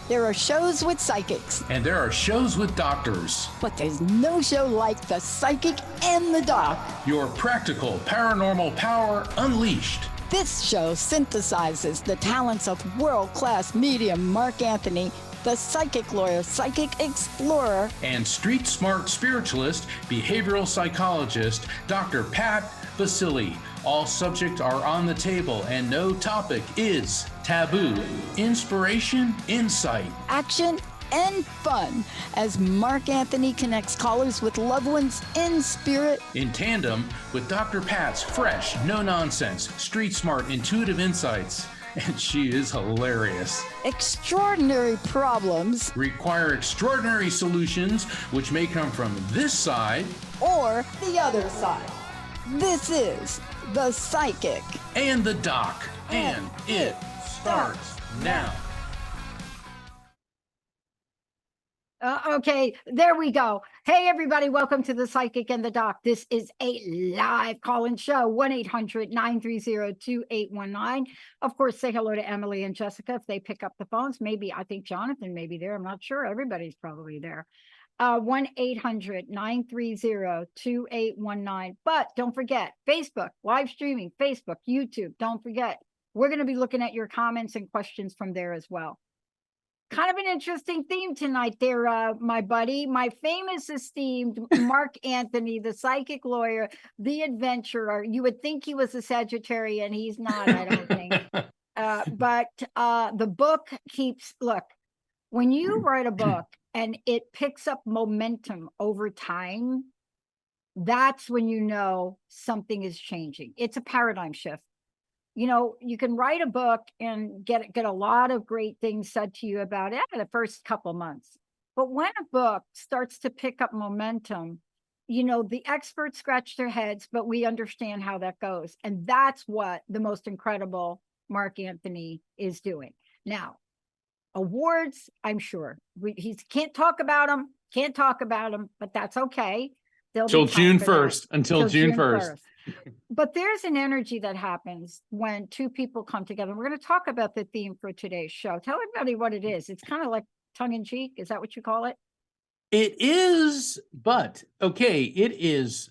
There are shows with psychics. And there are shows with doctors. But there's no show like The Psychic and the Doc. Your practical paranormal power unleashed. This show synthesizes the talents of world-class medium Mark Anthony, the psychic lawyer, psychic explorer, and street smart spiritualist, behavioral psychologist, Dr. Pat Bacilli. All subjects are on the table and no topic is taboo. Inspiration, insight, action, and fun as Mark Anthony connects callers with loved ones in spirit. In tandem with Dr. Pat's fresh, no-nonsense, street smart, intuitive insights. And she is hilarious. Extraordinary problems require extraordinary solutions, which may come from this side or the other side. This is The Psychic and the Doc, and it starts now. Okay, there we go. Hey, everybody, welcome to The Psychic and the Doc. This is a live call-in show, 1-800-930-2819. Of course, say hello to Emily and Jessica if they pick up the phones. Maybe, I think Jonathan may be there. I'm not sure. Everybody's probably there. 1-800-930-2819. But don't forget, Facebook, live streaming, Facebook, YouTube. Don't forget, we're going to be looking at your comments and questions from there as well. Kind of an interesting theme tonight there, my buddy, my famous esteemed Mark Anthony, the psychic lawyer, the adventurer. You would think he was a Sagittarian. He's not, I don't think. But the book keeps, look, when you write a book and it picks up momentum over time, that's when you know something is changing. It's a paradigm shift. You know, you can write a book and get a lot of great things said to you about it in the first couple of months. But when a book starts to pick up momentum, you know, the experts scratch their heads, but we understand how that goes. And that's what the most incredible Mark Anthony is doing. Now, awards, I'm sure. He can't talk about them, but that's okay. Until June 1st. Until June 1st. But there's an energy that happens when two people come together. We're going to talk about the theme for today's show. Tell everybody what it is. It's kind of like tongue-in-cheek. Is that what you call it? It is, but okay, it is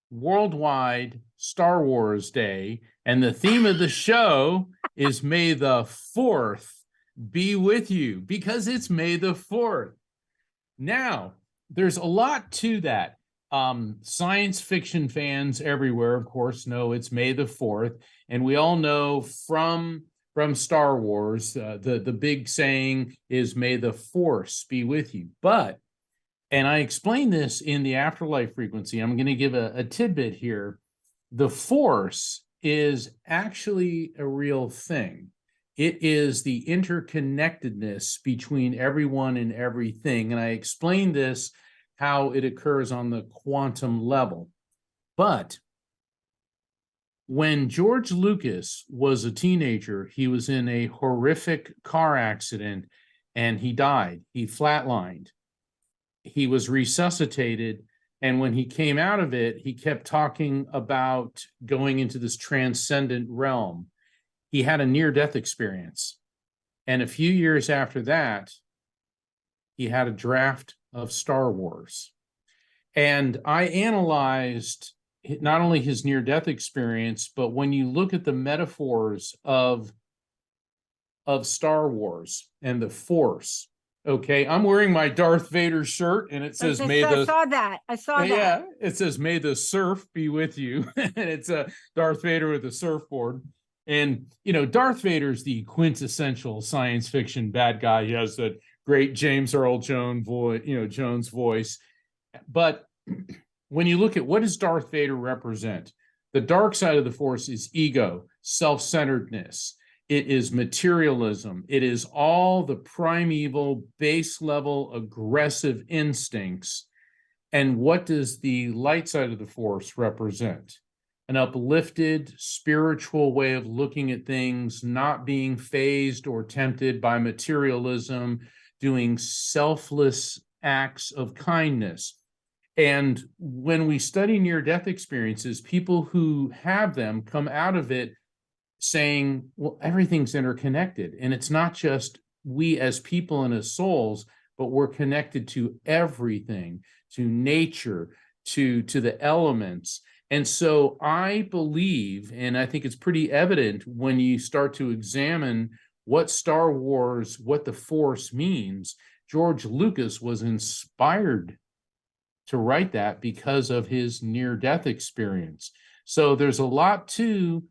Worldwide Star Wars Day, and the theme of the show is May the 4th be with you, because it's May the 4th. Now, there's a lot to that. Science fiction fans everywhere, of course, know it's May the 4th. And we all know from Star Wars, the big saying is May the Force be with you. But, and I explained this in the Afterlife Frequency, I'm going to give a tidbit here. The Force is actually a real thing. It is the interconnectedness between everyone and everything. And I explained this, how it occurs on the quantum level. But when George Lucas was a teenager, he was in a horrific car accident and he died. He flatlined. He was resuscitated. And when he came out of it, he kept talking about going into this transcendent realm. He had a near-death experience. And a few years after that, he had a draft of Star Wars. And I analyzed not only his near-death experience, but when you look at the metaphors of Star Wars and the Force. Okay, I'm wearing my Darth Vader shirt, and it says I saw that. Yeah, it says May the surf be with you. And it's a Darth Vader with a surfboard. And, you know, Darth Vader's the quintessential science fiction bad guy. He has that great James Earl Jones voice. But when you look at what does Darth Vader represent, the dark side of the Force is ego, self-centeredness. It is materialism. It is all the primeval, base level, aggressive instincts. And what does the light side of the Force represent? An uplifted, spiritual way of looking at things, not being fazed or tempted by materialism, doing selfless acts of kindness. And when we study near-death experiences, people who have them come out of it saying, well, everything's interconnected. And it's not just we as people and as souls, but we're connected to everything, to nature, to the elements. And so I believe, and I think it's pretty evident when you start to examine what Star Wars, what the Force means, George Lucas was inspired to write that because of his near-death experience. So there's a lot to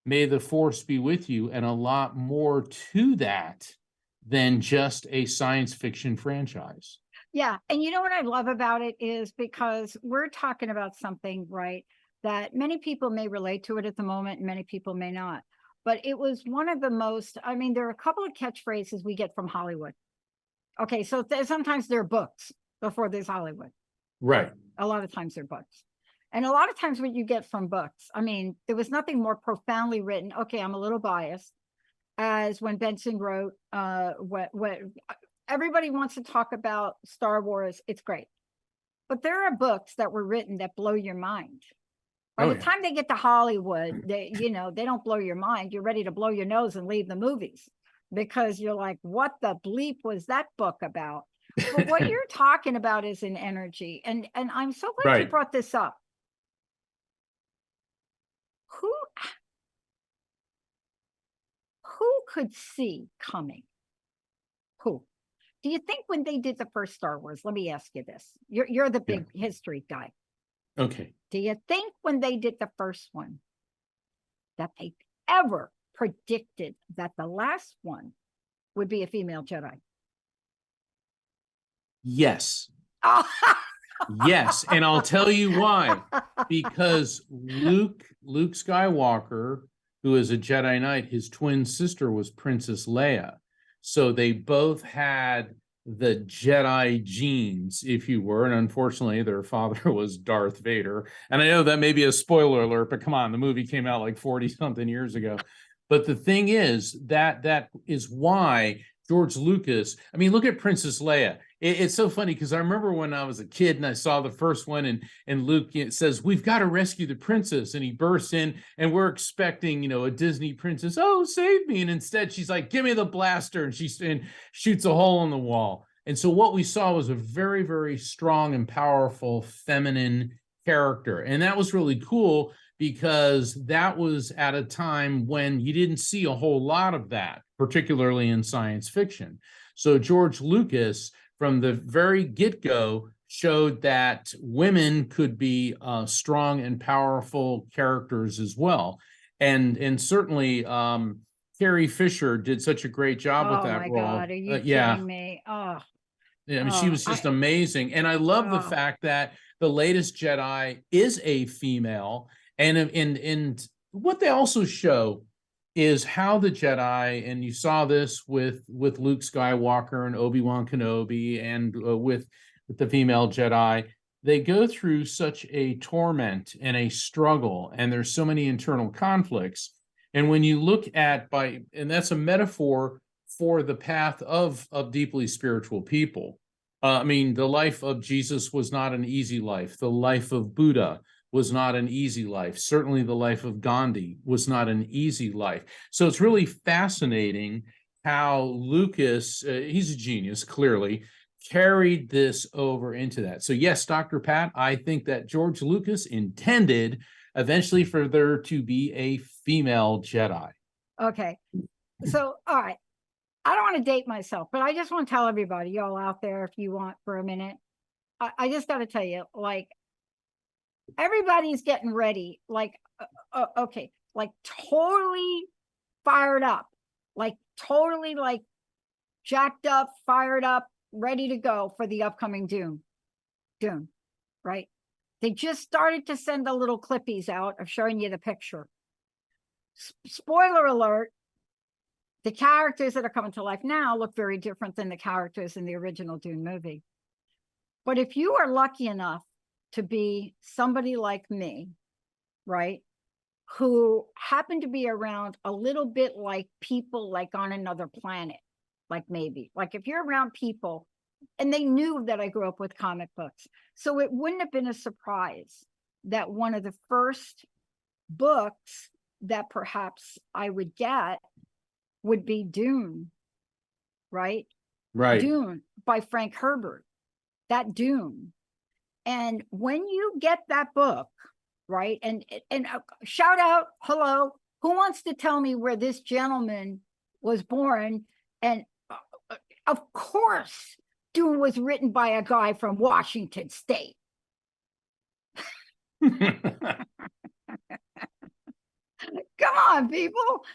May the Force be with you, and a lot more to that than just a science fiction franchise. Yeah. And you know what I love about it is because we're talking about something, right, that many people may relate to it at the moment, and many people may not. But it was one of the most, I mean, there are a couple of catchphrases we get from Hollywood. Okay. So sometimes they're books before there's Hollywood. Right. A lot of times they're books. And a lot of times what you get from books, I mean, there was nothing more profoundly written. Okay, I'm a little biased, as when Benson wrote, what everybody wants to talk about Star Wars. It's great. But there are books that were written that blow your mind. By the time they get to Hollywood, they don't blow your mind. You're ready to blow your nose and leave the movies because you're like, what the bleep was that book about? But what you're talking about is an energy. And I'm so glad you brought this up. Who could see coming? Who? Do you think when they did the first Star Wars, let me ask you this. You're the big history guy. Okay. Do you think when they did the first one that they ever predicted that the last one would be a female Jedi? Yes. Yes. And I'll tell you why. Because Luke Skywalker, who is a Jedi Knight, his twin sister was Princess Leia. So they both had the Jedi genes, if you were. And unfortunately, their father was Darth Vader. And I know that may be a spoiler alert, but come on, the movie came out like 40-something years ago. But the thing is, that is why George Lucas, I mean, look at Princess Leia. It's so funny because I remember when I was a kid and I saw the first one, and Luke says, "We've got to rescue the princess," and he bursts in, and we're expecting, a Disney princess, "Oh, save me!" And instead she's like, "Give me the blaster," and she shoots a hole in the wall. And so what we saw was a very, very strong and powerful feminine character, and that was really cool because that was at a time when you didn't see a whole lot of that, particularly in science fiction. So George Lucas, from the very get-go, showed that women could be strong and powerful characters as well. And certainly Carrie Fisher did such a great job with that role. Oh my God, are you kidding me? Oh. Yeah, I mean, she was just amazing. And I love the fact that the latest Jedi is a female. And what they also show is how the Jedi, and you saw this with Luke Skywalker and Obi-Wan Kenobi, and with the female Jedi, they go through such a torment and a struggle, and there's so many internal conflicts. And when you look at and that's a metaphor for the path of deeply spiritual people. I mean, the life of Jesus was not an easy life. The life of Buddha was not an easy life. Certainly the life of Gandhi was not an easy life. So it's really fascinating how Lucas, he's a genius, clearly, carried this over into that. So yes, Dr. Pat, I think that George Lucas intended eventually for there to be a female Jedi. Okay. So, all right. I don't want to date myself, but I just want to tell everybody, y'all out there, if you want for a minute, I just got to tell you, like, everybody's getting ready, like, okay, like totally fired up, like totally like jacked up, fired up, ready to go for the upcoming Dune, right? They just started to send the little clippies out of showing you the picture. Spoiler alert, the characters that are coming to life now look very different than the characters in the original Dune movie. But if you are lucky enough to be somebody like me, right, who happen to be around a little bit like people like on another planet, like maybe, like if you're around people, and they knew that I grew up with comic books, so it wouldn't have been a surprise that one of the first books that perhaps I would get would be Dune. right? Right. Dune by Frank Herbert, that Dune. And when you get that book, right? And shout out, hello, who wants to tell me where this gentleman was born? And of course, Dune was written by a guy from Washington State. Come on, people.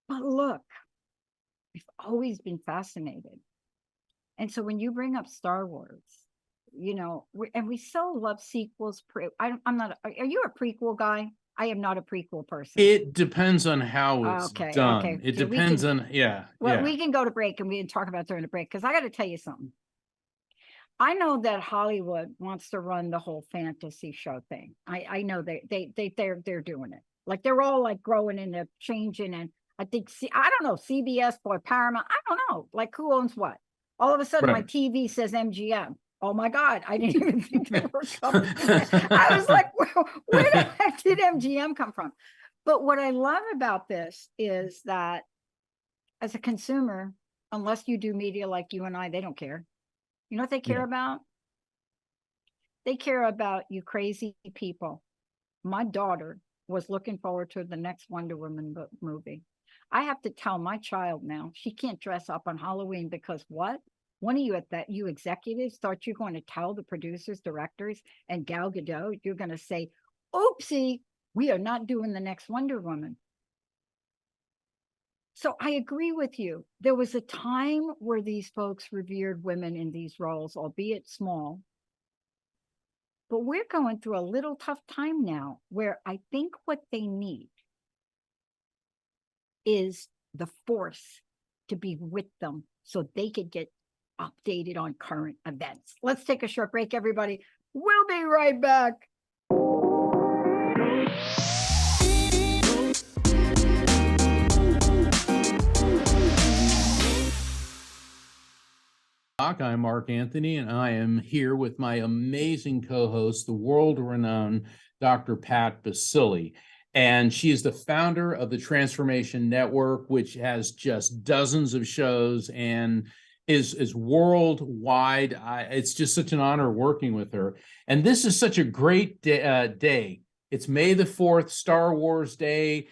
But look, we've always been fascinated. And so when you bring up Star Wars, you know, we so love sequels. I'm not, are you a prequel guy? I am not a prequel person. It depends on how it's done. Okay. It So depends on, Well, we can go to break and we can talk about during the break, because I got to tell you something. I know that Hollywood wants to run the whole fantasy show thing. I know they're doing it. Like they're all like growing and they're changing. And I think, I don't know, CBS or Paramount. I don't know, like who owns what. All of a sudden, my TV says MGM. Oh my God, I didn't even think they were coming. I was like, where the heck did MGM come from? But what I love about this is that as a consumer, unless you do media like you and I, they don't care. You know what they care about? They care about you crazy people. My daughter was looking forward to the next Wonder Woman movie. I have to tell my child now, she can't dress up on Halloween because what? One of you executives thought you're going to tell the producers, directors, and Gal Gadot, you're going to say, oopsie, we are not doing the next Wonder Woman. So I agree with you. There was a time where these folks revered women in these roles, albeit small. But we're going through a little tough time now where I think what they need is the force to be with them so they could get updated on current events. Let's take a short break, everybody. We'll be right back. I'm Mark Anthony, and I am here with my amazing co-host, the world-renowned Dr. Pat Bacilli. And she is the founder of the Transformation Network, which has just dozens of shows and is worldwide. It's just such an honor working with her. And this is such a great day. It's May the 4th, Star Wars Day,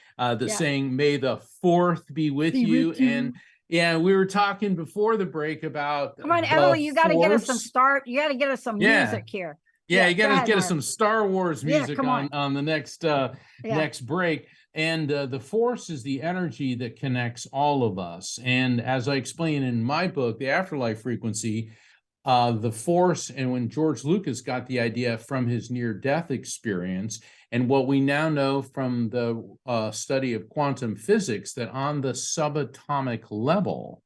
saying, may the 4th be with you. And yeah, we were talking before the break about. Come on, Emily, you got to get us some You got to get us some music here. Yeah, you got to get us some Star Wars music on the next next break. And the Force is the energy that connects all of us. And as I explain in my book, The Afterlife Frequency, the Force, and when George Lucas got the idea from his near-death experience, and what we now know from the study of quantum physics, that on the subatomic level,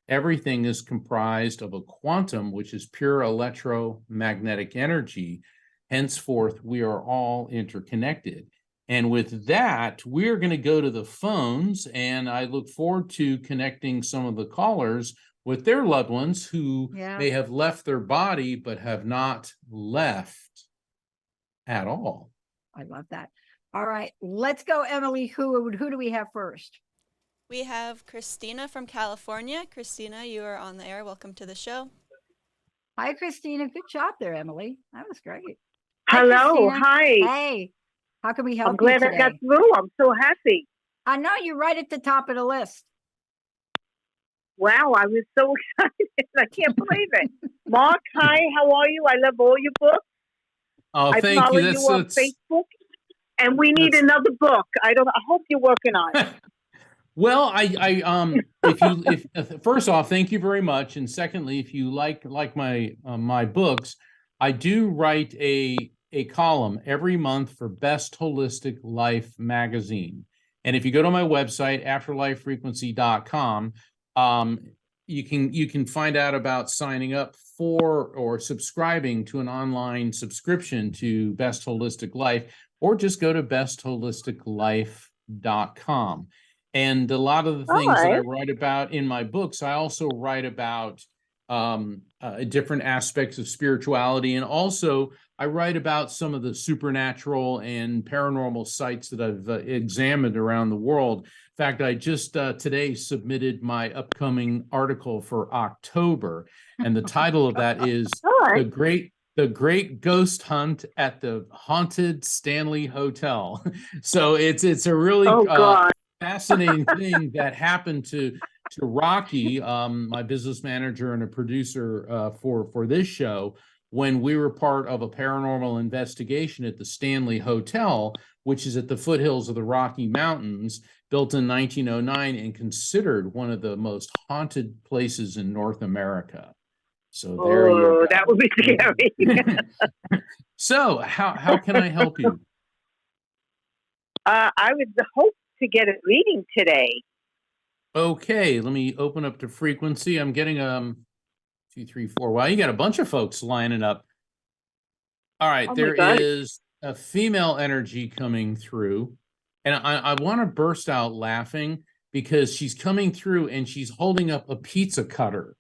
everything is comprised of a quantum, which is pure electromagnetic energy. Henceforth, we are all interconnected. And with that, we're going to go to the phones, and I look forward to connecting some of the callers with their loved ones who may have left their body but have not left at all. I love that. All right, let's go, Emily. Who do we have first? We have Christina from California. Christina, you are on the air. Welcome to the show. Hi, Christina. Good job there, Emily. That was great. Hello. Hi. Hey. How can we help I'm glad you I today? got through. I'm so happy. I know you're right at the top of the list. Wow, I was so excited. I can't believe it. Mark, hi, how are you? I love all your books. Oh, I thank follow you. you on Facebook. And we need another book. I hope you're working on it. Well, if first off, thank you very much. And secondly, if you like my my books, I do write a column every month for Best Holistic Life magazine. And if you go to my website, afterlifefrequency.com, you can find out about signing up for or subscribing to an online subscription to Best Holistic Life, or just go to bestholisticlife.com. And a lot of the things that I write about in my books, I also write about different aspects of spirituality. And also I write about some of the supernatural and paranormal sites that I've examined around the world. In fact, I just today submitted my upcoming article for October, and the title of that is All right. the great ghost hunt at the haunted Stanley Hotel. So it's a really Oh God. fascinating thing that happened to Rocky, my business manager and a producer for this show, when we were part of a paranormal investigation at the Stanley Hotel, which is at the foothills of the Rocky Mountains, built in 1909 and considered one of the most haunted places in North America. So there you Oh, go. that would be scary. So how can I help you? I would hope to get a reading today. Okay, let me open up to frequency. I'm getting 2, 3, 4. Wow, you got a bunch of folks lining up. All right, Oh my there God. is a female energy coming through, and I want to burst out laughing because she's coming through and she's holding up a pizza cutter.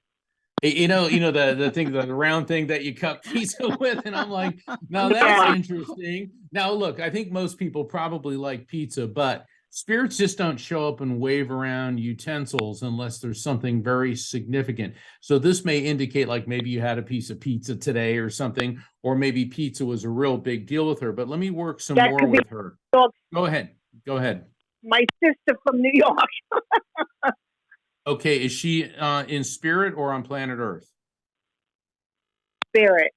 You know the thing, the round thing that you cut pizza with, and I'm like, now that's Yeah. interesting. Now look, I think most people probably like pizza, but spirits just don't show up and wave around utensils unless there's something very significant. So this may indicate like maybe you had a piece of pizza today or something, or maybe pizza was a real big deal with her. But let me work some That more could be with her. Go ahead. Go ahead. my sister from New York. Okay, is she in spirit or on planet Earth? Spirit.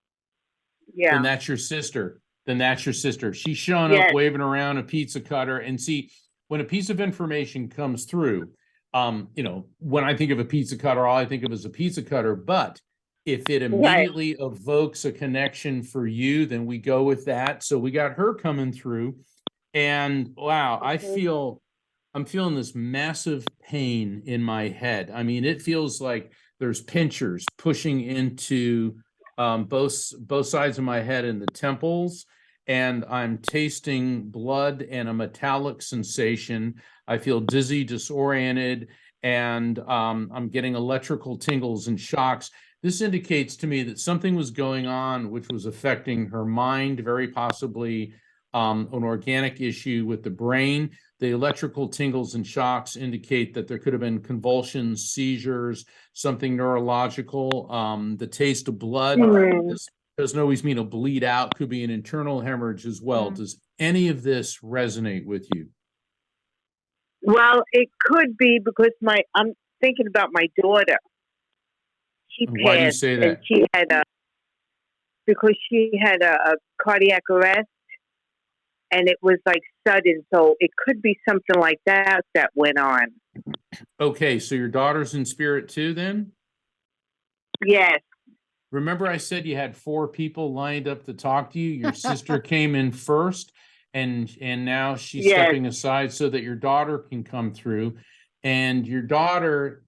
Then Yeah. that's your sister. Then that's your sister. She's showing Yes. up waving around a pizza cutter. And see, when a piece of information comes through, when I think of a pizza cutter, all I think of is a pizza cutter. But if it immediately evokes a connection for you, then we go with that. So we got her coming through. And wow, I'm feeling this massive pain in my head. I mean, it feels like there's pinchers pushing into both sides of my head and the temples, and I'm tasting blood and a metallic sensation. I feel dizzy, disoriented, and I'm getting electrical tingles and shocks. This indicates to me that something was going on which was affecting her mind, very possibly an organic issue with the brain. The electrical tingles and shocks indicate that there could have been convulsions, seizures, something neurological. The taste of blood, this doesn't always mean a bleed out, could be an internal hemorrhage as well. Does any of this resonate with you? Well, it could be because I'm thinking about my daughter. She passed. Why do you say that? And because she had a cardiac arrest, and it was like sudden. So it could be something like that went on. Okay, so your daughter's in spirit too, then? Yes. Remember I said you had 4 people lined up to talk to you? Your sister came in first, and now she's stepping aside so that your daughter can come through. And your daughter,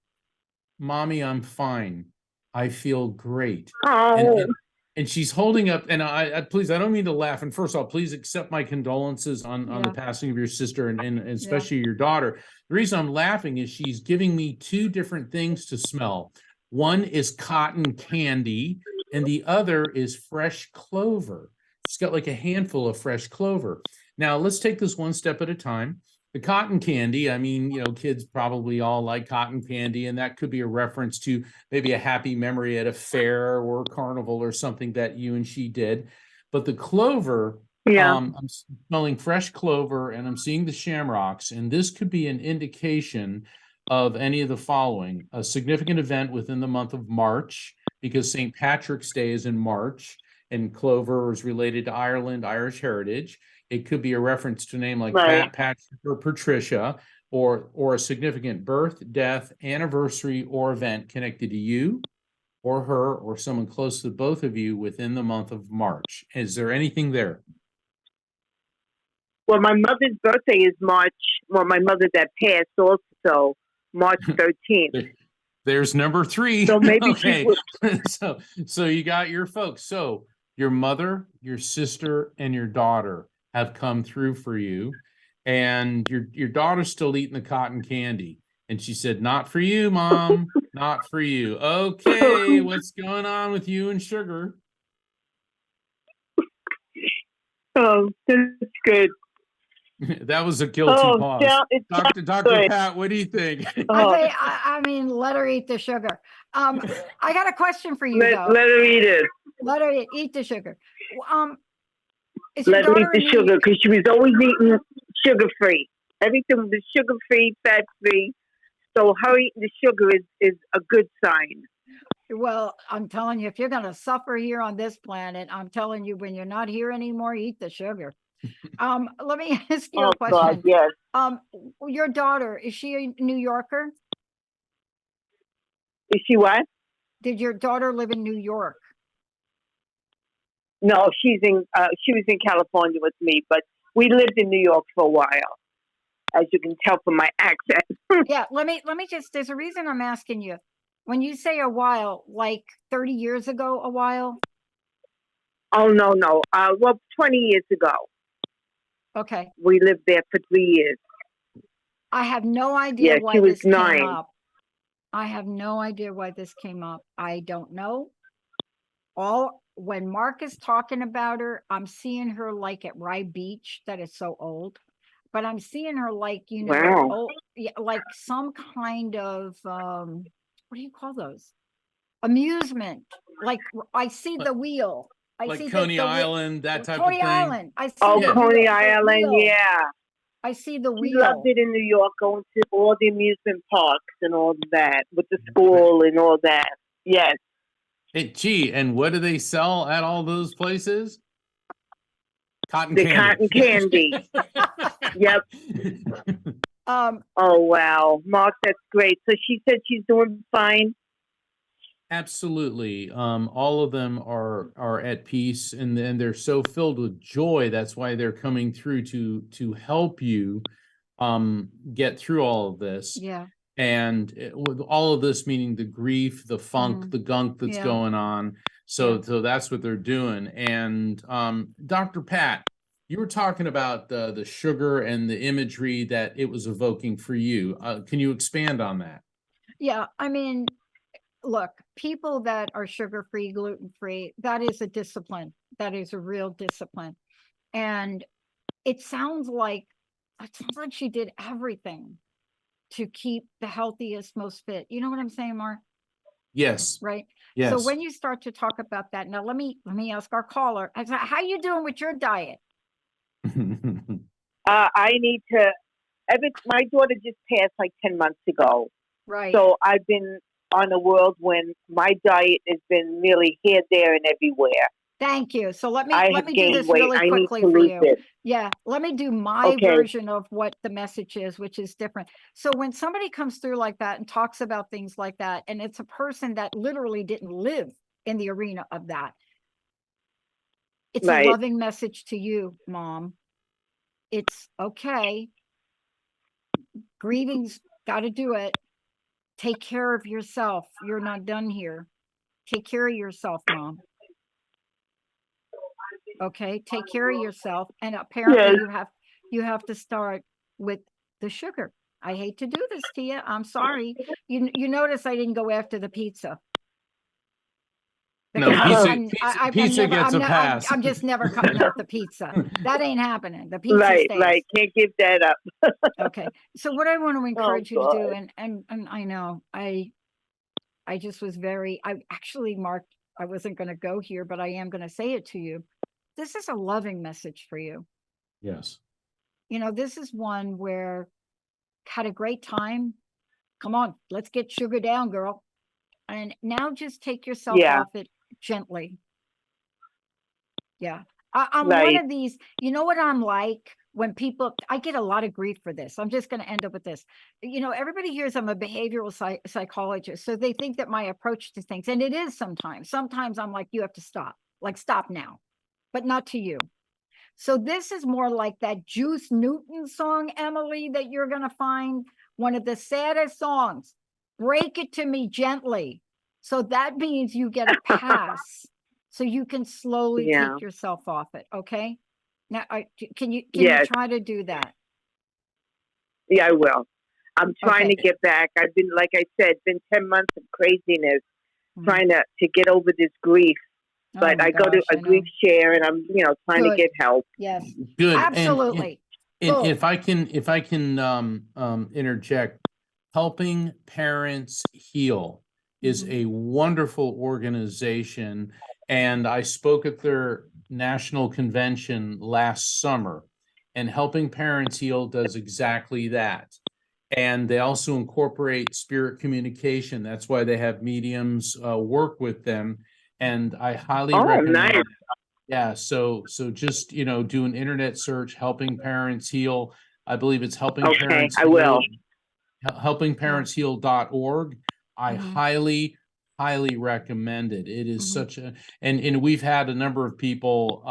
Mommy, I'm fine. I feel great. Oh. And she's holding up, and I please, I don't mean to laugh. And first of all, please accept my condolences on the passing of your sister and especially your daughter. The reason I'm laughing is she's giving me 2 different things to smell. One is cotton candy, and the other is fresh clover. She's got like a handful of fresh clover. Now, let's take this one step at a time. The cotton candy, I mean, kids probably all like cotton candy, and that could be a reference to maybe a happy memory at a fair or a carnival or something that you and she did. But the clover, I'm smelling fresh clover, and I'm seeing the shamrocks, and this could be an indication of any of the following: a significant event within the month of March, because St. Patrick's Day is in March, and clover is related to Ireland, Irish heritage. It could be a reference to a name like Pat, Patrick, or Patricia, or a significant birth, death, anniversary, or event connected to you or her or someone close to both of you within the month of March. Is there anything there? Well, my mother's birthday is March. Well, my mother that passed also March 13th. There's number 3. So maybe okay. So you got your folks. So your mother, your sister, and your daughter have come through for you, and your daughter's still eating the cotton candy, and she said, "Not for you, Mom, not for you." Okay, what's going on with you and sugar? Oh, that's good. That was a guilty Oh, pause. it's Dr. good. Pat, what do you think? I mean, let her eat the sugar. I got a question for you Let though. her eat it. Let her eat the sugar. Is your Let her eat daughter the in New sugar because she was always eating sugar free. Everything was sugar free, fat free. So her eating the sugar is a good sign. Well, I'm telling you, if you're going to suffer here on this planet, I'm telling you, when you're not here anymore, eat the sugar. Let me ask you Oh a God, question. yes. Your daughter, is she a New Yorker? Is she what? Did your daughter live in New York? No, she was in California with me, but we lived in New York for a while, as you can tell from my accent. Yeah, let me just, there's a reason I'm asking you. When you say a while, like 30 years ago, a while? Oh no. Well, 20 years ago. Okay. We lived there for 3 years. I have no idea Yeah, why she was this came 9. up. I have no idea why this came up. I don't know. When Mark is talking about her, I'm seeing her like at Rye Beach, that is so old. But I'm seeing her like, Wow. like some kind of what do you call those? Amusement. Like I see the wheel. I Like see Coney the Island, that type Coney of thing. Island. I see Oh, the Coney wheel, Island, yeah. I see the She loved wheel. it in New York, going to all the amusement parks and all that, with the school and all that. Yes. Hey, gee, and what do they sell at all those places? Cotton The candy. cotton candy. Yep. Oh, wow. Mark, that's great. So she said she's doing fine. Absolutely. All of them are at peace, and then they're so filled with joy. That's why they're coming through to help you get through all of this. Yeah. And with all of this, meaning the grief, the funk, the gunk that's Yeah. going on. So that's what they're doing. And Dr. Pat, you were talking about the sugar and the imagery that it was evoking for you. Can you expand on that? Yeah, I mean, look, people that are sugar-free, gluten-free, that is a discipline. That is a real discipline. And it sounds like she did everything to keep the healthiest, most fit. You know what I'm saying, Mark? Yes. Right. Yes. So when you start to talk about that, now let me ask our caller, how you doing with your diet? I need to. My daughter just passed like 10 months ago. Right. So I've been on a whirlwind. My diet has been really here, there, and everywhere. Thank you. So let me do gained this weight. really I need quickly to for lose you. it. Yeah, let me do my version of what the message is, which is different. So when somebody comes through like that and talks about things like that, and it's a person that literally didn't live in the arena of that, it's a loving message to you, Mom. It's okay. Grieving's got to do it. Take care of yourself. You're not done here. Take care of yourself, Mom. Okay, take care of yourself. And apparently you have to start with the sugar. I hate to do this to you. I'm sorry. You notice I didn't go after the pizza. No, pizza gets a pass. I'm just never cutting out the pizza. That ain't happening. The pizza stays. Right. Can't give that up. Okay. So what I want to encourage you to do, and I know I just was I actually marked, I wasn't going to go here, but I am going to say it to you. This is a loving message for you. Yes. This is one where had a great time. Come on, let's get sugar down, girl. And now just take yourself off it gently. Yeah. I'm one of these, you know what I'm like when I get a lot of grief for this. I'm just going to end up with this. Everybody hears I'm a behavioral psychologist. So they think that my approach to things, and it is sometimes I'm like, you have to stop, like stop now, but not to you. So this is more like that Juice Newton song, Emily, that you're going to find one of the saddest songs. Break it to me gently. So that means you get a pass. So you can slowly take yourself off it. Okay. Now, can you try to do that? Yeah, I will. I'm trying to get back. I've been, like I said, been 10 months of craziness, trying to get over this grief. But I go to a grief share, and I'm, trying to get help. Yes. Good. Absolutely. And Oh. if I can interject, Helping Parents Heal is Mhm. a wonderful organization, and I spoke at their national convention last summer, and Helping Parents Heal does exactly that. And they also incorporate spirit communication. That's why they have mediums work with them, and I highly Oh, recommend. nice. Yeah, so just do an internet search, Helping Parents Heal. I believe it's Helping Okay, Parents I will. Heal, helpingparentsheal.org. I Mhm. highly recommend it. It is Mhm. such a, and we've had a number of people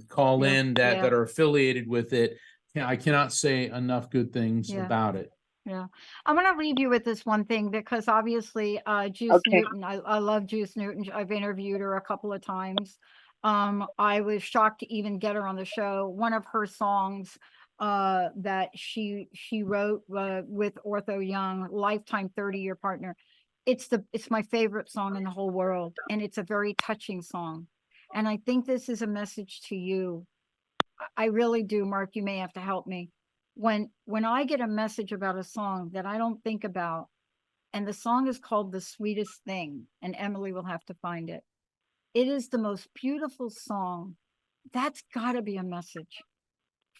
call Yeah, in that yeah. are affiliated with it. I cannot say enough good things Yeah. about it. Yeah. I'm going to leave you with this one thing because obviously Juice Okay. Newton, I love Juice Newton. I've interviewed her a couple of times. I was shocked to even get her on the show. One of her songs that she wrote with Ortho Young, lifetime 30-year partner. It's my favorite song in the whole world, and it's a very touching song. And I think this is a message to you. I really do, Mark. You may have to help me. When I get a message about a song that I don't think about, and the song is called The Sweetest Thing, and Emily will have to find it. It is the most beautiful song. That's got to be a message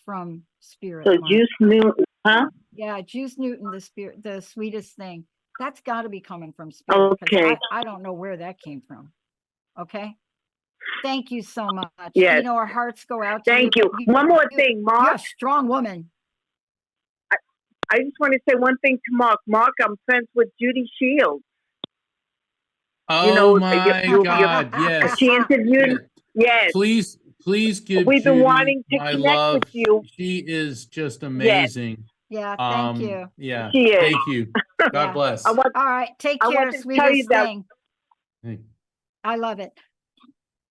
from Spirit. So Mark. Juice Newton, huh? Yeah, Juice Newton, the Sweetest Thing. That's got to be coming from Spirit because Okay. I don't know where that came from. Okay. Thank you so much. Yes. Our hearts go out to Thank you. you. One more thing, You're Mark. a strong woman. I just want to say one thing to Mark. Mark, I'm friends with Judy Shields. Oh my God, yes. She interviewed. Yes. Yes. Please give We've been Judy wanting to my connect love. with you. She is just Yes. amazing. Yeah, thank you. Yeah, She is. thank you. God Yeah. bless. All right, take I care, want to tell you Sweetest that. Thing. Hey. I love it.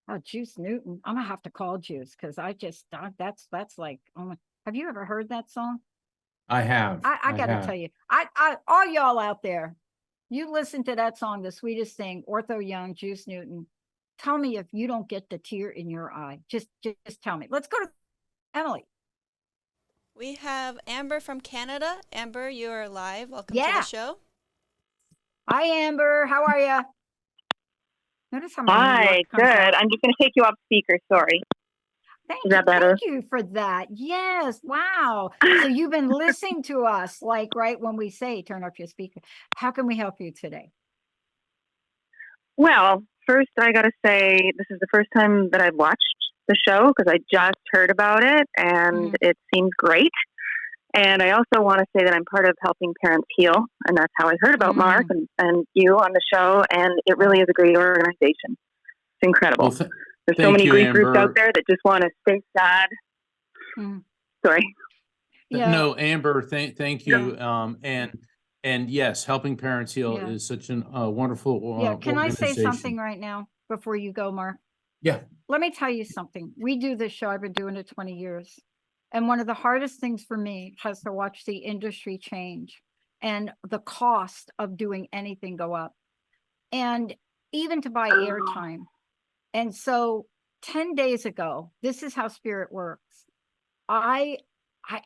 Oh, Juice Newton. I'm gonna have to call Juice because that's like, oh my, have you ever heard that song? I have. I gotta have. tell you, I all y'all out there, you listen to that song, The Sweetest Thing, Ortho Young, Juice Newton. Tell me if you don't get the tear in your eye. Just tell me. Let's go to Emily. We have Amber from Canada. Amber, you are live. Welcome to Yeah. the show. Hi, Amber. How are you? Notice how my New Hi, York comes good. out. I'm just going to take you off speaker. Sorry. Thank Is that better? Thank you for that. Yes. Wow. So you've been listening to us, like right when we say turn off your speaker. How can we help you today? Well, first, I got to say this is the first time that I've watched the show because I just heard about it and it seems great. And I also want to say that I'm part of Helping Parents Heal, and that's how I heard about Mark and you on the show. And it really is a great organization. It's incredible. Well, There's so many you, grief Amber. groups out there that just want to stay sad. Sorry. Yeah. No, Amber, thank you. And yes, Helping Parents Heal is such a wonderful Can I say organization. something right now before you go, Mark? Yeah. Let me tell you something. We do this show. I've been doing it 20 years. And one of the hardest things for me has to watch the industry change and the cost of doing anything go up. And even to buy airtime. And so 10 days ago, this is how Spirit works. I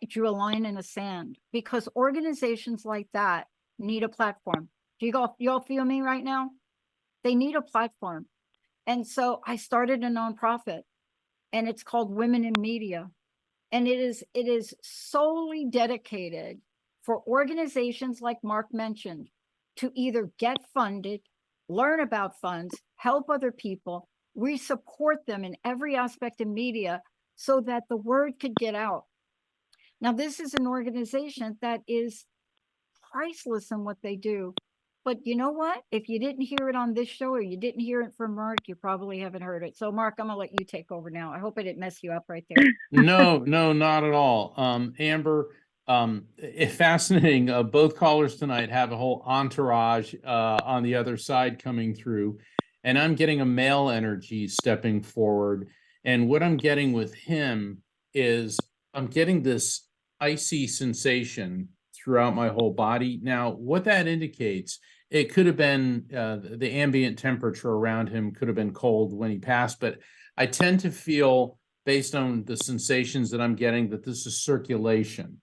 drew a line in the sand because organizations like that need a platform. Do you all feel me right now? They need a platform. And so I started a nonprofit, and it's called Women in Media. And it is solely dedicated for organizations like Mark mentioned to either get funded, learn about funds, help other people. We support them in every aspect of media so that the word could get out. Now, this is an organization that is priceless in what they do. But you know what? If you didn't hear it on this show or you didn't hear it from Mark, you probably haven't heard it. So, Mark, I'm going to let you take over now. I hope I didn't mess you up right there. No, not at all. Amber, fascinating. Both callers tonight have a whole entourage on the other side coming through. And I'm getting a male energy stepping forward. And what I'm getting with him is I'm getting this icy sensation throughout my whole body. Now, what that indicates, it could have been the ambient temperature around him could have been cold when he passed, but I tend to feel based on the sensations that I'm getting, that this is circulation.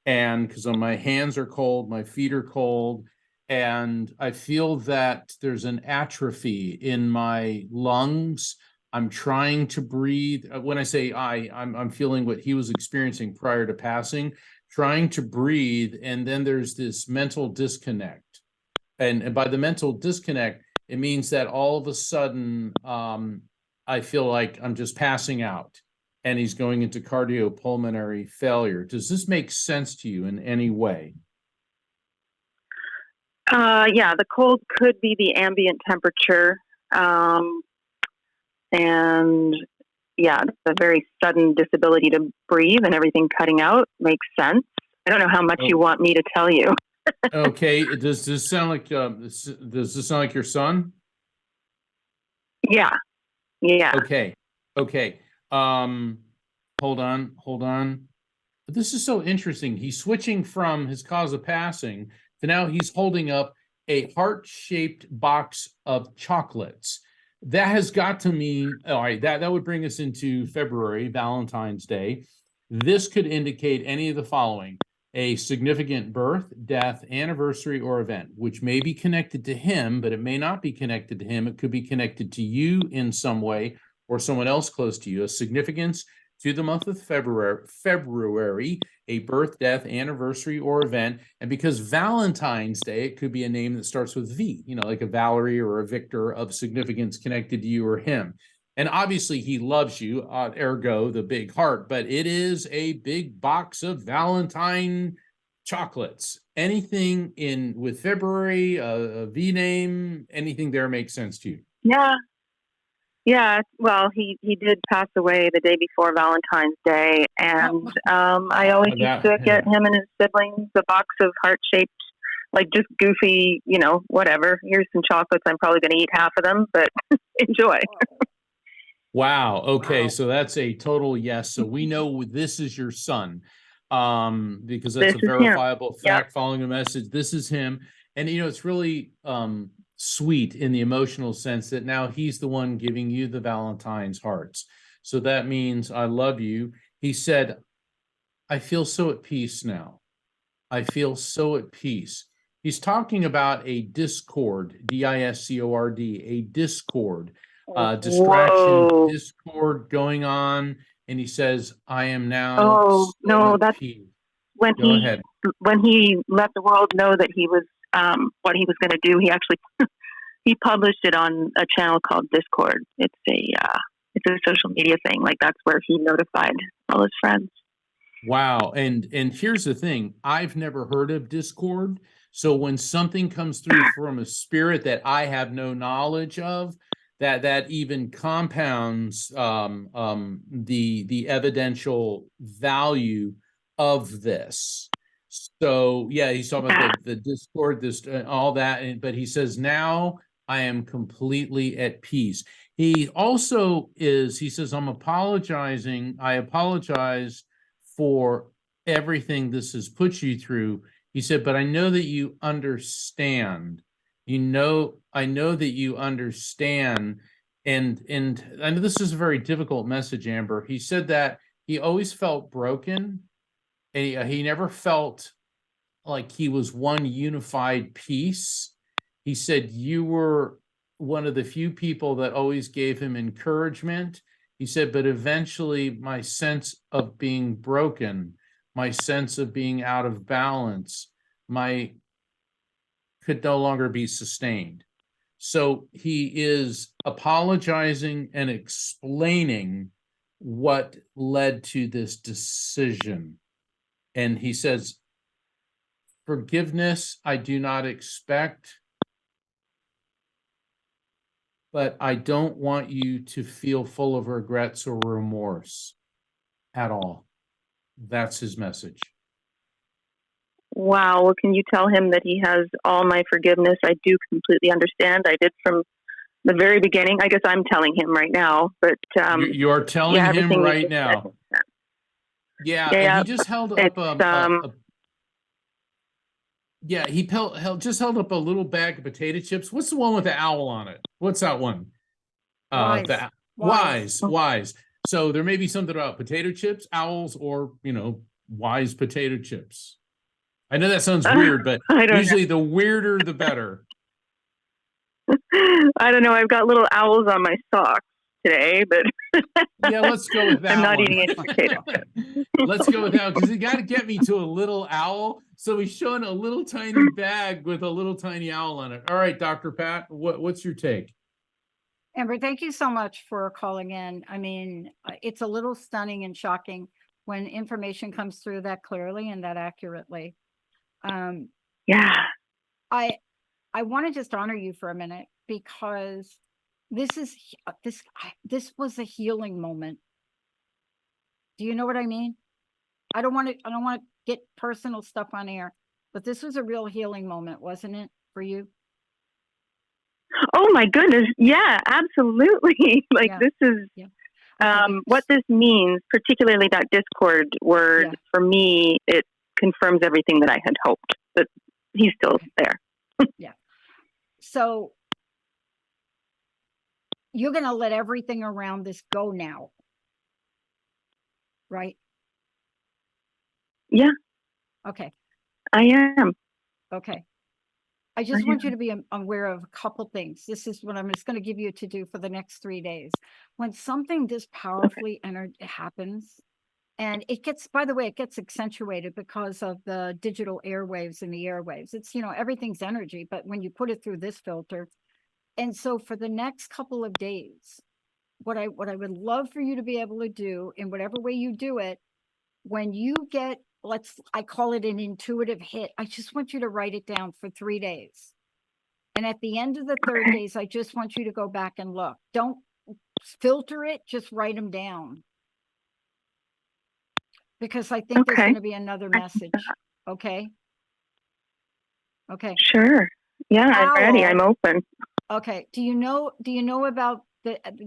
And because my hands are cold, my feet are cold, and I feel that there's an atrophy in my lungs. I'm trying to breathe. When I say I'm feeling what he was experiencing prior to passing, trying to breathe, and then there's this mental disconnect. And by the mental disconnect, it means that all of a sudden, I feel like I'm just passing out, and he's going into cardiopulmonary failure. Does this make sense to you in any way? Yeah, the cold could be the ambient temperature. And yeah, the very sudden disability to breathe and everything cutting out makes sense. I don't know how much you want me to tell you. Okay. Does this sound like does this sound like your son? Yeah. Yeah. Okay. Okay. Hold on. This is so interesting. He's switching from his cause of passing to now he's holding up a heart-shaped box of chocolates. That has got to mean, all right, that would bring us into February, Valentine's Day. This could indicate any of the following: a significant birth, death, anniversary, or event, which may be connected to him, but it may not be connected to him. It could be connected to you in some way or someone else close to you. A significance to the month of February, a birth, death, anniversary, or event. And because Valentine's Day, it could be a name that starts with V, like a Valerie or a Victor, of significance connected to you or him. And obviously he loves you, ergo the big heart, but it is a big box of Valentine chocolates. Anything in with February, a V name, anything there makes sense to you? Yeah. Well, he did pass away the day before Valentine's Day, and I always used to get him and his siblings a box of heart-shaped, like just goofy, whatever. Here's some chocolates. I'm probably going to eat half of them, but enjoy. Wow. Okay. Wow. So that's a total yes. So we know this is your son, because that's a verifiable fact. Yep. Following a message. This is him. And, it's really sweet in the emotional sense that now he's the one giving you the Valentine's hearts. So that means I love you. He said, I feel so at peace now. I feel so at peace. He's talking about a discord, D-I-S-C-O-R-D, a discord. Distraction, discord going on, and he says, I am now that's peace. When he let the world know that he was what he was going to do. He actually he published it on a channel called Discord. It's a social media thing. Like, that's where he notified all his friends. Wow. And here's the thing, I've never heard of Discord. So when something comes through from a spirit that I have no knowledge of, that even compounds the evidential value of this. So yeah, he's talking about the Discord, all that, but he says, now I am completely at peace. He also he says, I apologize for everything this has put you through. He said, but I know that you understand. I know that you understand. And I know this is a very difficult message, Amber. He said that he always felt broken, and he never felt like he was one unified piece. He said you were one of the few people that always gave him encouragement. He said, but eventually my sense of being broken, my sense of being out of balance, could no longer be sustained. So he is apologizing and explaining what led to this decision. And he says, forgiveness I do not expect, but I don't want you to feel full of regrets or remorse at all. That's his message. Wow. Well, can you tell him that he has all my forgiveness? I do completely understand. I did from the very beginning. I guess I'm telling him right now, but you are telling him right now. Yeah, and he just held up just held up a little bag of potato chips. What's the one with the owl on it? What's that one? Wise. Wise. So there may be something about potato chips, owls, or, wise potato chips. I know that sounds weird, but usually the weirder, the better. I don't know. I've got little owls on my socks today, but yeah, let's go with that. I'm not one. eating any potato chips. Let's go with that because you got to get me to a little owl. So he's showing a little tiny bag with a little tiny owl on it. All right, Dr. Pat, what's your take? Amber, thank you so much for calling in. I mean, it's a little stunning and shocking when information comes through that clearly and that accurately. Yeah. I want to just honor you for a minute because this was a healing moment. Do you know what I mean? I don't want to get personal stuff on air, but this was a real healing moment, wasn't it, for you? Oh my goodness. Yeah, absolutely. This is what this means, particularly that discord word. For me, it confirms everything that I had hoped, that he's still there. Yeah. So you're going to let everything around this go now, right? Yeah. Okay. I am. Okay. I just want you to be aware of a couple things. This is what I'm just going to give you to do for the next 3 days. When something this powerfully happens, and it gets, by the way, it gets accentuated because of the digital airwaves and the airwaves. It's, everything's energy, but when you put it through this filter. And so for the next couple of days, what I would love for you to be able to do in whatever way you do it, when you get, I call it an intuitive hit. I just want you to write it down for 3 days. And at the end of the third days, I just want you to go back and look. Don't filter it, just write them down. Because I think there's going to be another message. Okay. Okay. Sure. Yeah, I'm ready. I'm open. Okay. Do you know about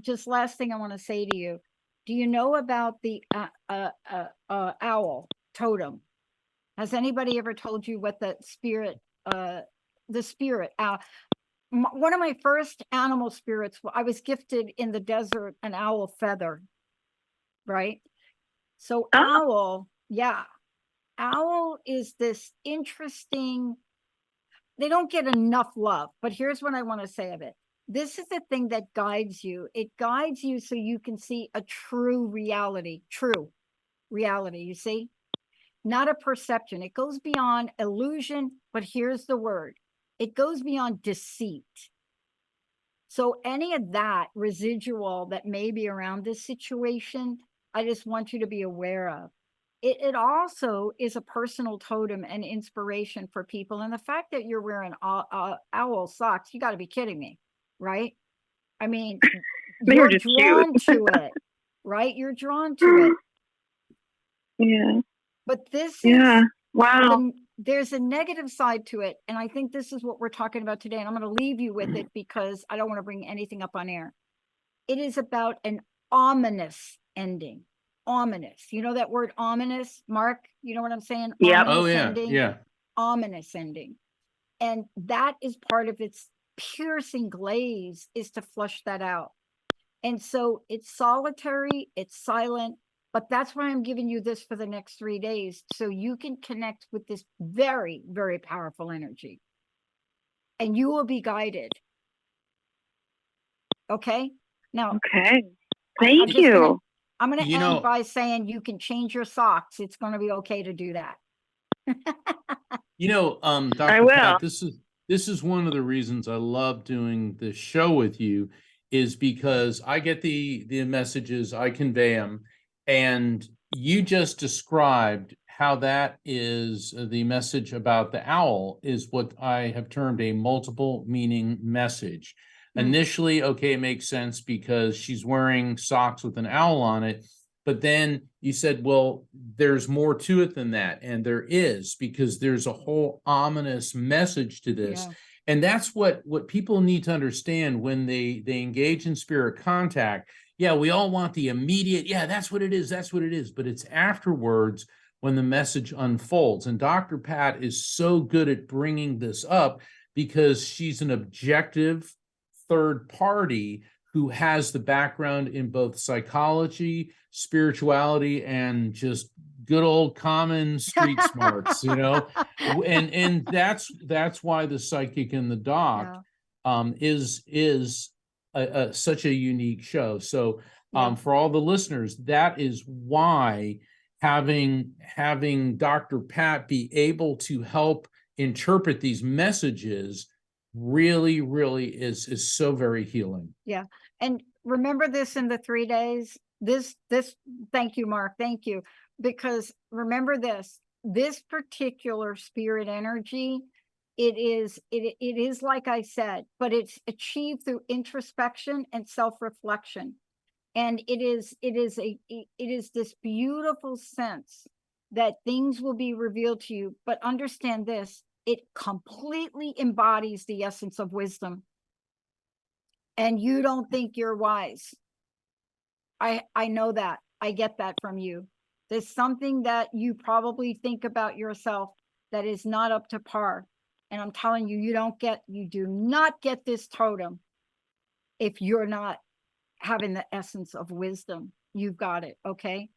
just last thing I want to say to you? Do you know about the owl totem? Has anybody ever told you what the spirit owl? One of my first animal spirits, I was gifted in the desert an owl feather, right? So owl is this interesting, they don't get enough love, but here's what I want to say of it. This is the thing that guides you. It guides you so you can see a true reality, you see? Not a perception. It goes beyond illusion, but here's the word. It goes beyond deceit. So any of that residual that may be around this situation, I just want you to be aware of. It also is a personal totem and inspiration for people. And the fact that you're wearing owl socks, you got to be kidding me, right? I mean, you're drawn to it, right? You're drawn to it. Yeah. But this is, wow. There's a negative side to it. And I think this is what we're talking about today. And I'm going to leave you with it because I don't want to bring anything up on air. It is about an ominous ending. Ominous. You know that word ominous, Mark? You know what I'm saying? Yeah. Oh, yeah. Ending, yeah. Ominous ending. And that is part of its piercing glaze, is to flush that out. And so it's solitary, it's silent, but that's why I'm giving you this for the next 3 days, so you can connect with this very, very powerful energy. And you will be guided. Okay? Now, thank you. I'm going to end by saying you can change your socks. It's going to be okay to do that. Dr. I will. Pat, this is one of the reasons I love doing this show with you, is because I get the messages, I convey them, and you just described how that is the message about the owl is what I have termed a multiple meaning message. Initially, okay, it makes sense because she's wearing socks with an owl on it. But then you said, well, there's more to it than that. And there is, because there's a whole ominous message to this. Yeah. And that's what people need to understand when they engage in spirit contact. Yeah, we all want the immediate, yeah, that's what it is. That's what it is. But it's afterwards when the message unfolds. And Dr. Pat is so good at bringing this up because she's an objective third party who has the background in both psychology, spirituality, and just good old common street smarts, and that's why the psychic and the doc is such a unique show. So for all the listeners, that is why having Dr. Pat be able to help interpret these messages really is so very healing. Yeah. And remember this in the 3 days, this, thank you, Mark. Thank you. Because remember this particular spirit energy, it is like I said, but it's achieved through introspection and self-reflection. And it is this beautiful sense that things will be revealed to you. But understand this, it completely embodies the essence of wisdom. And you don't think you're wise. I know that. I get that from you. There's something that you probably think about yourself that is not up to par. And I'm telling you, you do not get this totem if you're not having the essence of wisdom. You've got it. Okay.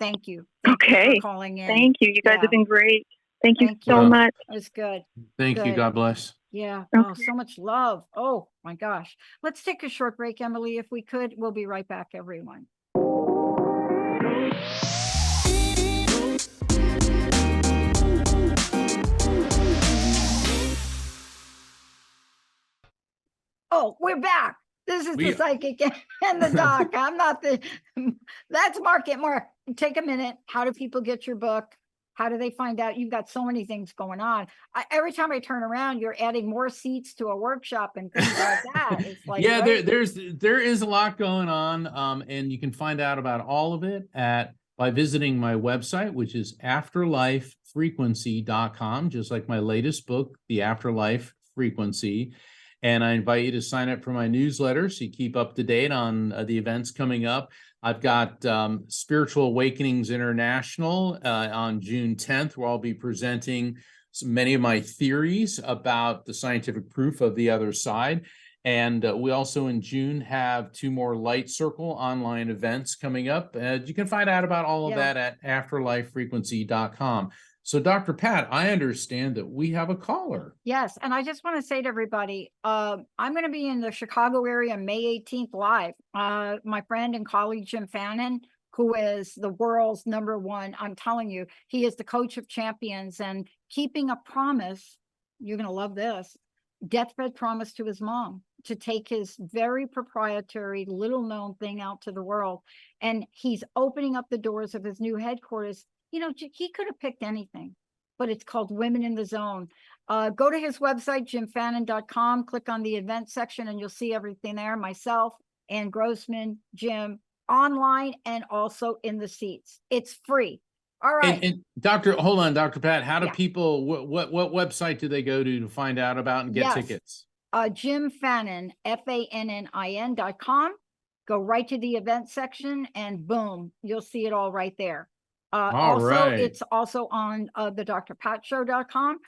Thank you. Thank you for calling in. Thank you. You guys have been great. Thank you so you. much. It was good. Thank you. God bless. Yeah. Okay. Oh, so much love. Oh my gosh. Let's take a short break, Emily, if we could. We'll be right back, everyone. Oh, we're back. This is the psychic and the doc. I'm not that's Mark. Mark, take a minute. How do people get your book? How do they find out? You've got so many things going on. Every time I turn around, you're adding more seats to a workshop and things like that. It's like, there is a lot going on, and you can find out about all of it by visiting my website, which is afterlifefrequency.com, just like my latest book, The Afterlife Frequency. And I invite you to sign up for my newsletter so you keep up to date on the events coming up. I've got Spiritual Awakenings International on June 10th, where I'll be presenting many of my theories about the scientific proof of the other side. And we also in June have 2 more Light Circle online events coming up. You can find out about all of that at afterlifefrequency.com. So, Dr. Pat, I understand that we have a caller. Yes. And I just want to say to everybody, I'm going to be in the Chicago area May 18th live. My friend and colleague, Jim Fannin, who is the world's #1, I'm telling you, he is the coach of champions and keeping a promise. You're going to love this. Deathbed promise to his mom to take his very proprietary, little known thing out to the world. And he's opening up the doors of his new headquarters. He could have picked anything, but it's called Women in the Zone. Go to his website, jimfannin.com, click on the event section, and you'll see everything there. Myself, Ann Grossman, Jim, online, and also in the seats. It's free. All right. And hold on, Dr. Pat, how do people, what website do they go to find out about and get tickets? Jim Fannin, FANNIN.com. Go right to the event section and boom, you'll see it all right there. It's also on the drpatshow.com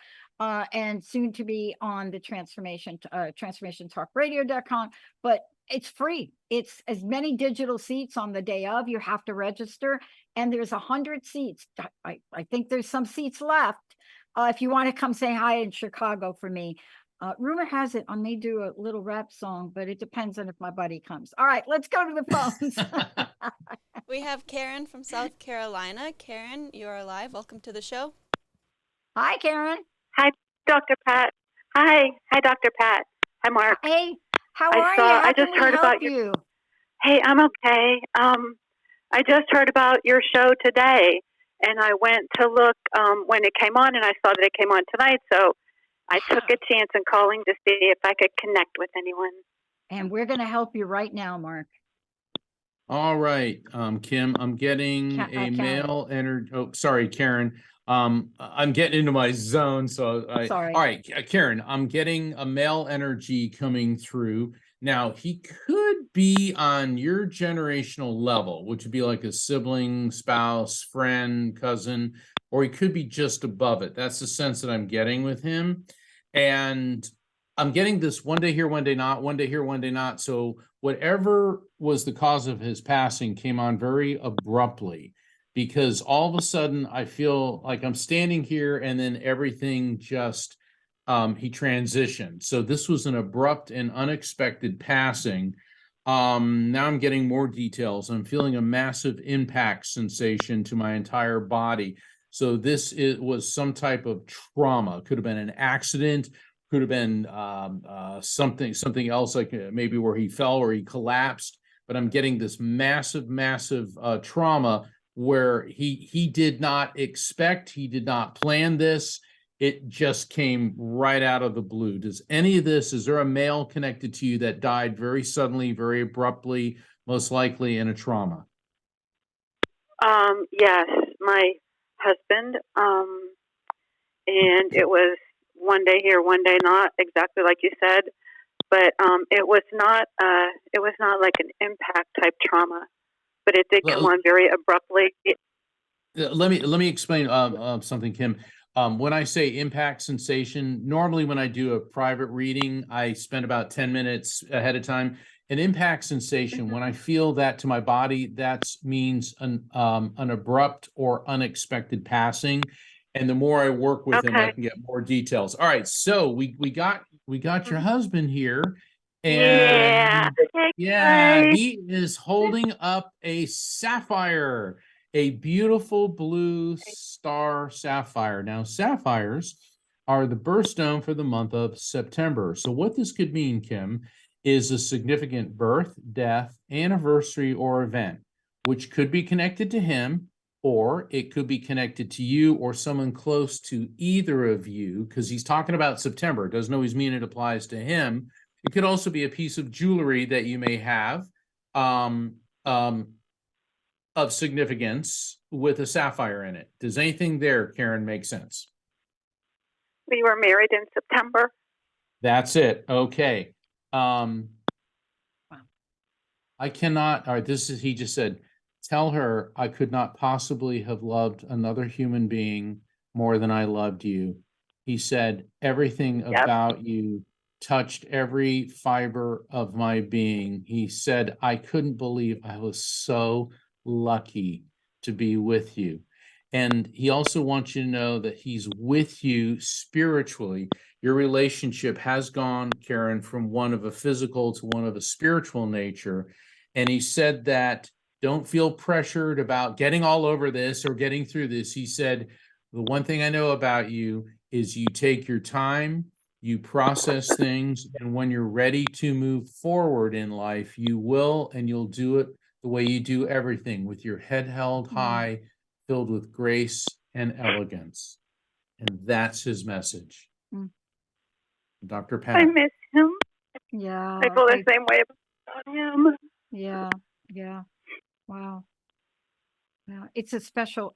and soon to be on the transformationtalkradio.com, but it's free. It's as many digital seats on the day of. You have to register, and there's 100 seats. I think there's some seats left. If you want to come say hi in Chicago for me. Rumor has it I may do a little rap song, but it depends on if my buddy comes. All right, let's go to the phones. We have Karen from South Carolina. Karen, you are live. Welcome to the show. Hi, Karen. Hi, Dr. Pat. Hi, Dr. Pat. Hi, Mark. Hey, how are you? I just heard about you. Hey, I'm okay. I just heard about your show today, and I went to look when it came on, and I saw that it came on tonight, so I took a chance in calling to see if I could connect with anyone. And we're going to help you right now, Mark. All right, Kim, I'm getting a male energy. Oh, sorry, Karen. I'm getting into my zone. So sorry. All right, Karen, I'm getting a male energy coming through. Now, he could be on your generational level, which would be like a sibling, spouse, friend, cousin, or he could be just above it. That's the sense that I'm getting with him. And I'm getting this one day here, one day not, one day here, one day not. So whatever was the cause of his passing came on very abruptly, because all of a sudden I feel like I'm standing here and then everything just he transitioned. So this was an abrupt and unexpected passing. Now I'm getting more details. I'm feeling a massive impact sensation to my entire body. So was some type of trauma. Could have been an accident, could have been something else, like maybe where he fell or he collapsed. But I'm getting this massive trauma where he did not expect, he did not plan this. It just came right out of the blue. Does any of this, is there a male connected to you that died very suddenly, very abruptly, most likely in a trauma? Yes, my husband. And it was one day here, one day not, exactly like you said. But it was not like an impact type trauma, but it did come on very abruptly. Let me explain something, Kim. When I say impact sensation, normally when I do a private reading, I spend about 10 minutes ahead of time. An impact sensation, when I feel that to my body, that means an abrupt or unexpected passing. And the more I work with him, I can get more details. All right, so we got your husband here, and he is holding up a sapphire, a beautiful blue star sapphire. Now, sapphires are the birthstone for the month of September. So what this could mean, Kim, is a significant birth, death, anniversary, or event, which could be connected to him, or it could be connected to you or someone close to either of you, because he's talking about September. It doesn't always mean it applies to him. It could also be a piece of jewelry that you may have of significance with a sapphire in it. Does anything there, Karen, make sense? We were married in September. That's it. Okay. I cannot, all right, he just said, tell her I could not possibly have loved another human being more than I loved you. He said, everything about you touched every fiber of my being. He said, I couldn't believe I was so lucky to be with you. And he also wants you to know that he's with you spiritually. Your relationship has gone, Karen, from one of a physical to one of a spiritual nature. And he said that don't feel pressured about getting all over this or getting through this. He said, the one thing I know about you is you take your time, you process things, and when you're ready to move forward in life, you will, and you'll do it the way you do everything, with your head held high, filled with grace and elegance. And that's his message. Dr. Pat. I miss him. Yeah. I feel the same way about him. Yeah. Wow. Yeah. It's a special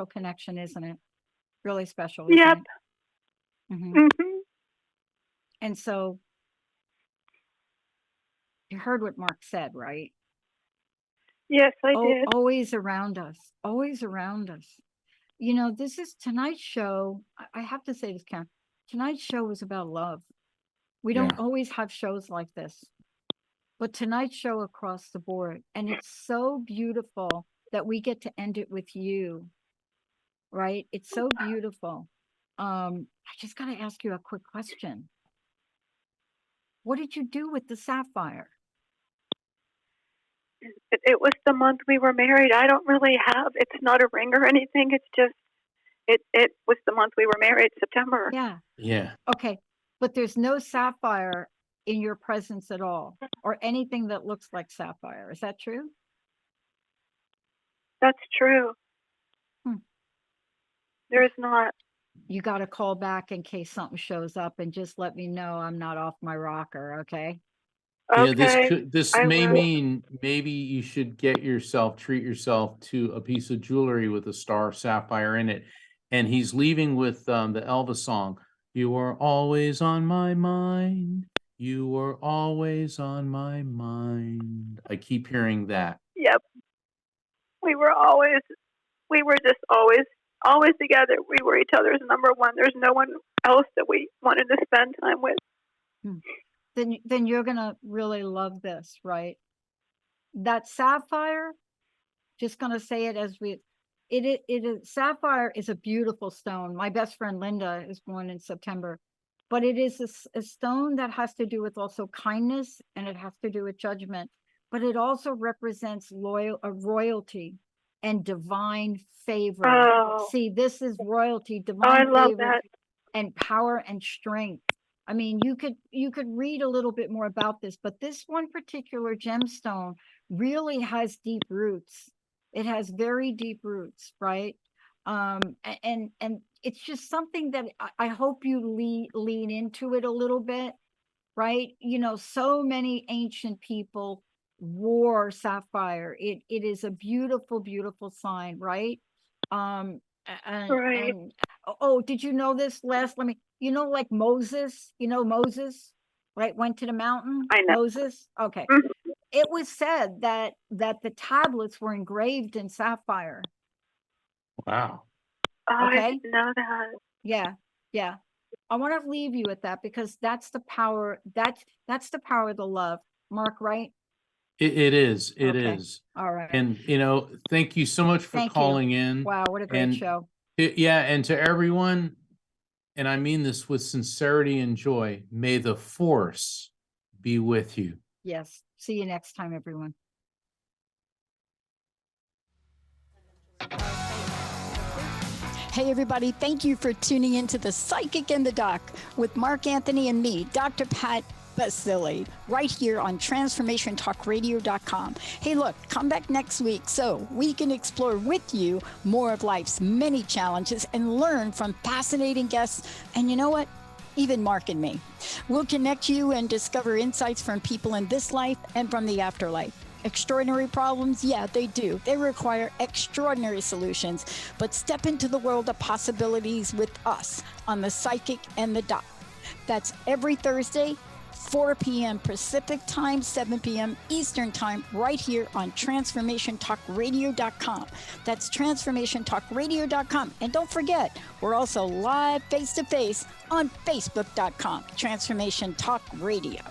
connection, isn't it? Really special. Yep. And so you heard what Mark said, right? Yes, I did. Always around us. Always around us. You know, this is tonight's show. I have to say this, Karen. Tonight's show is about love. We don't always have shows like this, but tonight's show across the board. And it's so beautiful that we get to end it with you, right? It's so beautiful. I just got to ask you a quick question. What did you do with the sapphire? It was the month we were married. I don't really have, it's not a ring or anything. It's just, it was the month we were married, September. Yeah. Okay. But there's no sapphire in your presence at all, or anything that looks like sapphire. Is that true? That's true. There is not. You got to call back in case something shows up, and just let me know I'm not off my rocker. Okay. Okay. This may mean maybe you should treat yourself to a piece of jewelry with a star sapphire in it. And he's leaving with the Elvis song, "You are always on my mind. You are always on my mind." I keep hearing that. Yep. We were just always together. We were each other's number one. There's no one else that we wanted to spend time with. then you're gonna really love this, right? That sapphire, just gonna say it as it is, sapphire is a beautiful stone. My best friend Linda is born in September, but it is a stone that has to do with also kindness, and it has to do with judgment, but it also represents royalty and divine favor. Oh. See, this is royalty, Oh, I divine love favor, that. and power and strength. I mean, you could read a little bit more about this, but this one particular gemstone really has deep roots. It has very deep roots, right? And it's just something that I hope you lean into it a little bit, right? You know, so many ancient people wore sapphire. It is a beautiful, beautiful sign, right? Right. And oh, did you know this last? Like Moses, Moses, right? Went to the mountain. I know. Moses. Okay. Mhm. It was said that the tablets were engraved in sapphire. Wow. Oh, I Okay. didn't know that. Yeah. Yeah. I want to leave you with that because that's the power. That's the power of the love. Mark, right? It is. It Okay. is. All right. And, thank you so much for Thank you. calling in. Wow, what a great And show. yeah, and to everyone, and I mean this with sincerity and joy, may the force be with you. Yes. See you next time, everyone. Hey, everybody, thank you for tuning into The Psychic and the Doc with Mark Anthony and me, Dr. Pat Bacilli, right here on TransformationTalkRadio.com. Hey, look, come back next week so we can explore with you more of life's many challenges and learn from fascinating guests. And you know what? Even Mark and me. We'll connect you and discover insights from people in this life and from the afterlife. Extraordinary problems? Yeah, they do. They require extraordinary solutions. But step into the world of possibilities with us on The Psychic and the Doc. That's every Thursday, 4 p.m. Pacific Time, 7 p.m. Eastern Time, right here on TransformationTalkRadio.com. That's TransformationTalkRadio.com. And don't forget, we're also live face-to-face on Facebook.com, Transformation Talk Radio.